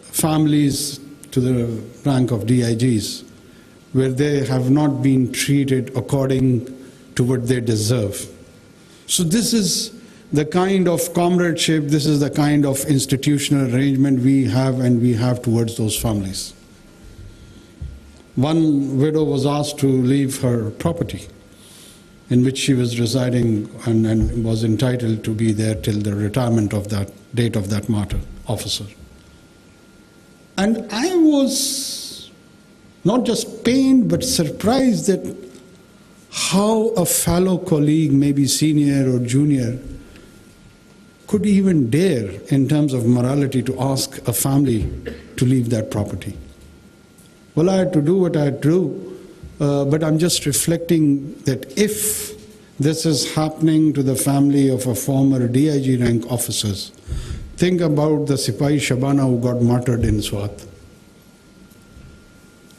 families to the rank of DIGs, where they have not been treated according to what they deserve. So this is the kind of comradeship, this is the kind of institutional arrangement we have and we have towards those families. One widow was asked to leave her property in which she was residing and was entitled to be there till the retirement of that date of that martyr officer. And I was not just pained but surprised that how a fellow colleague, maybe senior or junior, could even dare in terms of morality to ask a family to leave that property. Well, I had to do what I had to do, but I'm just reflecting that if this is happening to the family of a former DIG rank officers, think about the Sipahi Shabana who got martyred in Swat.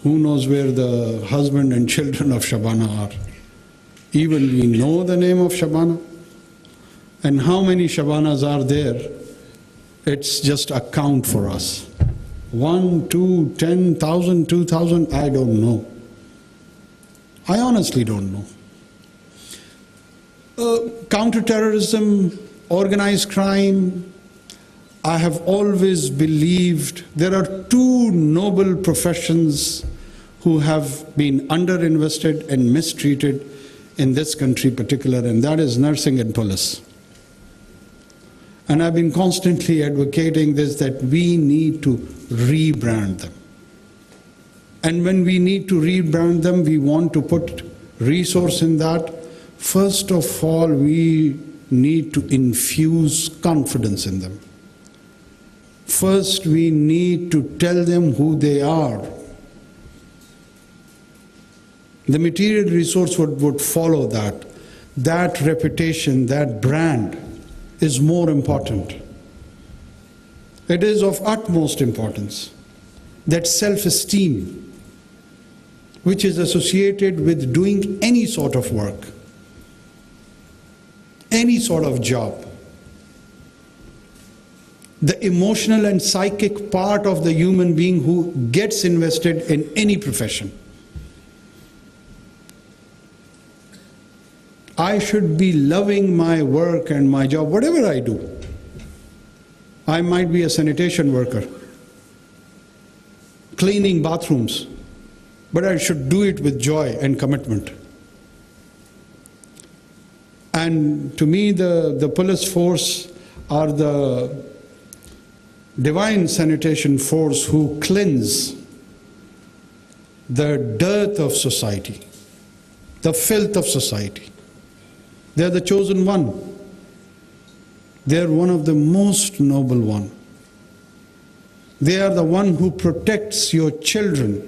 Who knows where the husband and children of Shabana are? Even we know the name of Shabana. And how many Shabanas are there? It's just a count for us. 1, 2, 10,000, 2,000, I don't know. I honestly don't know. Counterterrorism, organized crime, I have always believed there are two noble professions who have been underinvested and mistreated in this country particular, and that is nursing and police. And I've been constantly advocating this, that we need to rebrand them. And when we need to rebrand them, we want to put resource in that. First of all, we need to infuse confidence in them. First, we need to tell them who they are. The material resource would follow that. That reputation, that brand is more important. It is of utmost importance. That self-esteem, which is associated with doing any sort of work, any sort of job. The emotional and psychic part of the human being who gets invested in any profession. I should be loving my work and my job, whatever I do. I might be a sanitation worker, cleaning bathrooms, but I should do it with joy and commitment. And to me, the police force are the divine sanitation force who cleanse the dirt of society, the filth of society. They are the chosen one. They are one of the most noble one. They are the one who protects your children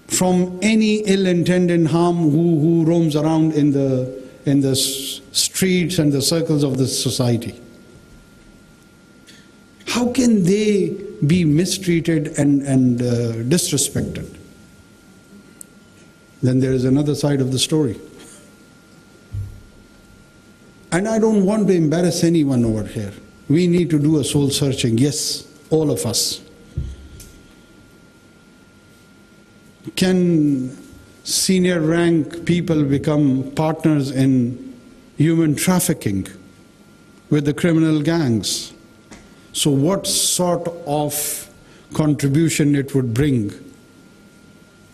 from any ill-intended harm who roams around in the streets and the circles of the society. How can they be mistreated and disrespected? Then there is another side of the story. And I don't want to embarrass anyone over here. We need to do a soul searching, yes, all of us. Can senior rank people become partners in human trafficking with the criminal gangs? So what sort of contribution it would bring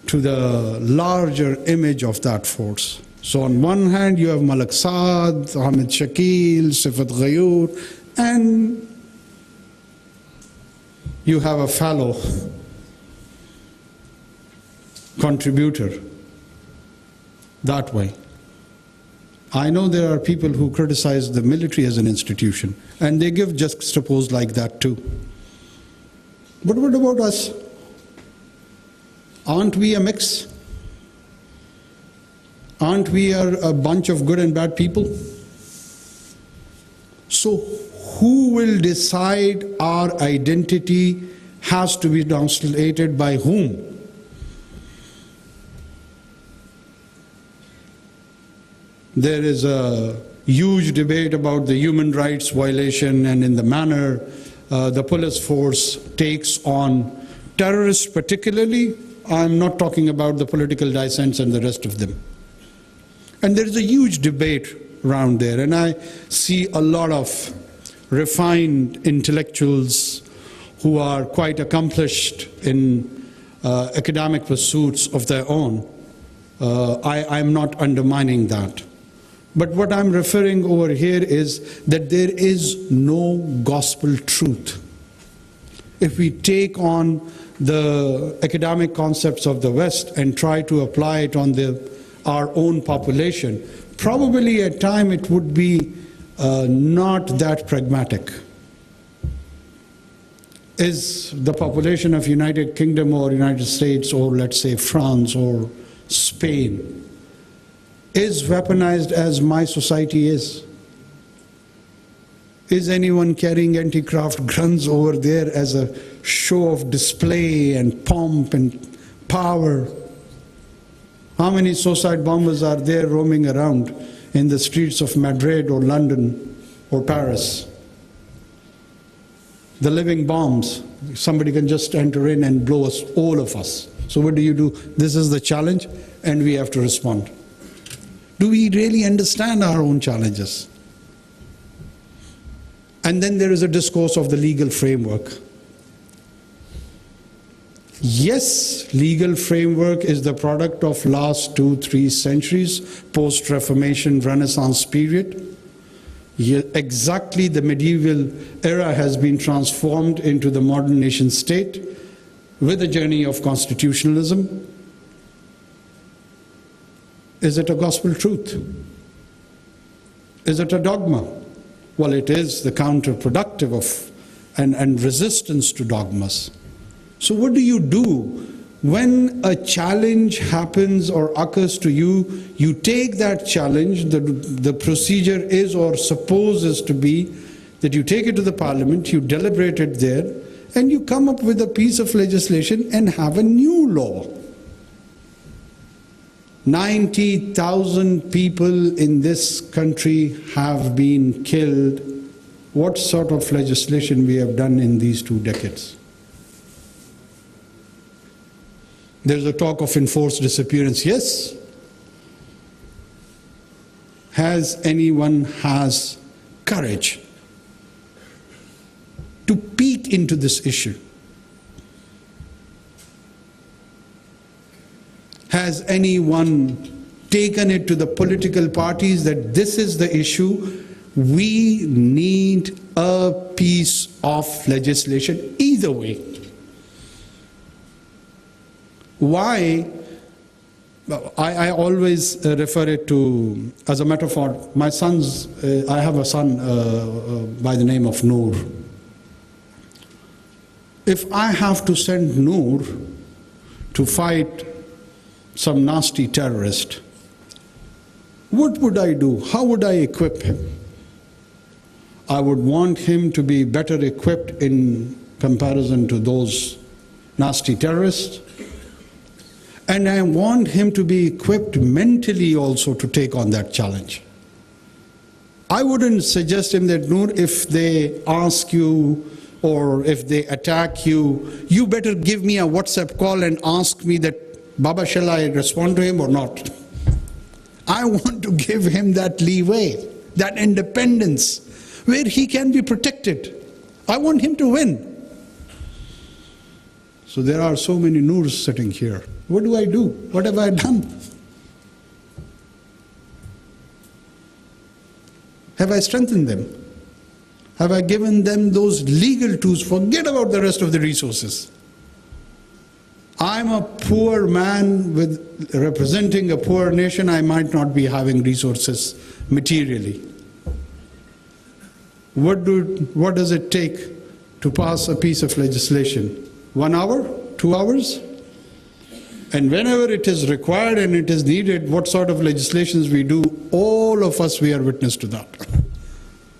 to the larger image of that force? So on one hand you have Malak Saad, Hamid Shakil, Sifat Ghayur, and you have a fellow contributor that way. I know there are people who criticize the military as an institution, and they give juxtapose like that too. But what about us? Aren't we a mix? Aren't we a bunch of good and bad people? So who will decide our identity has to be translated by whom? There is a huge debate about the human rights violation and in the manner the police force takes on terrorists particularly. I'm not talking about the political dissents and the rest of them. And there is a huge debate around there, and I see a lot of refined intellectuals who are quite accomplished in academic pursuits of their own. I'm not undermining that. But what I'm referring over here is that there is no gospel truth. If we take on the academic concepts of the West and try to apply it on our own population, probably at time it would be not that pragmatic. Is the population of United Kingdom or United States or let's say France or Spain is weaponized as my society is? Is anyone carrying anti-craft guns over there as a show of display and pomp and power? How many suicide bombers are there roaming around in the streets of Madrid or London or Paris? The living bombs. Somebody can just enter in and blow us, all of us. So what do? This is the challenge, and we have to respond. Do we really understand our own challenges? And then there is a discourse of the legal framework. Yes, legal framework is the product of last 2-3 centuries, post-Reformation, Renaissance period. Exactly, the medieval era has been transformed into the modern nation state with the journey of constitutionalism. Is it a gospel truth? Is it a dogma? Well, it is the counterproductive of and resistance to dogmas. So what do you do when a challenge happens or occurs to you? You take that challenge. The procedure is or supposes to be that you take it to the parliament, you deliberate it there, and you come up with a piece of legislation and have a new law. 90,000 people in this country have been killed. What sort of legislation we have done in these 2 decades? There's a talk of enforced disappearance. Yes. Has anyone has courage to peek into this issue? Has anyone taken it to the political parties that this is the issue? We need a piece of legislation either way. Why? I always refer it to as a metaphor. My sons, I have a son by the name of Noor. If I have to send Noor to fight some nasty terrorist, what would I do? How would I equip him? I would want him to be better equipped in comparison to those nasty terrorists. And I want him to be equipped mentally also to take on that challenge. I wouldn't suggest him that, Noor, if they ask you or if they attack you, you better give me a WhatsApp call and ask me that, Baba, shall I respond to him or not? I want to give him that leeway, that independence, where he can be protected. I want him to win. So there are so many Noors sitting here. What do I do? What have I done? Have I strengthened them? Have I given them those legal tools? Forget about the rest of the resources. I'm a poor man representing a poor nation. I might not be having resources materially. What does it take to pass a piece of legislation? 1 hour? 2 hours? And whenever it is required and it is needed, what sort of legislations we do, all of us, we are witness to that.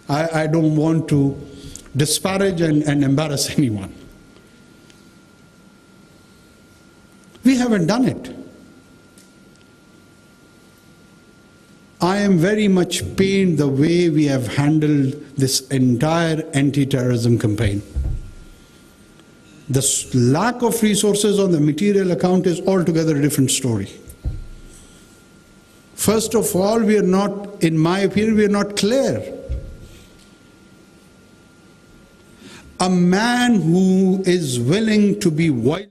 I don't want to disparage and embarrass anyone. We haven't done it. I am very much pained the way we have handled this entire anti-terrorism campaign. The lack of resources on the material account is altogether a different story. First of all, we are not, in my opinion, we are not clear. A man who is willing to be wild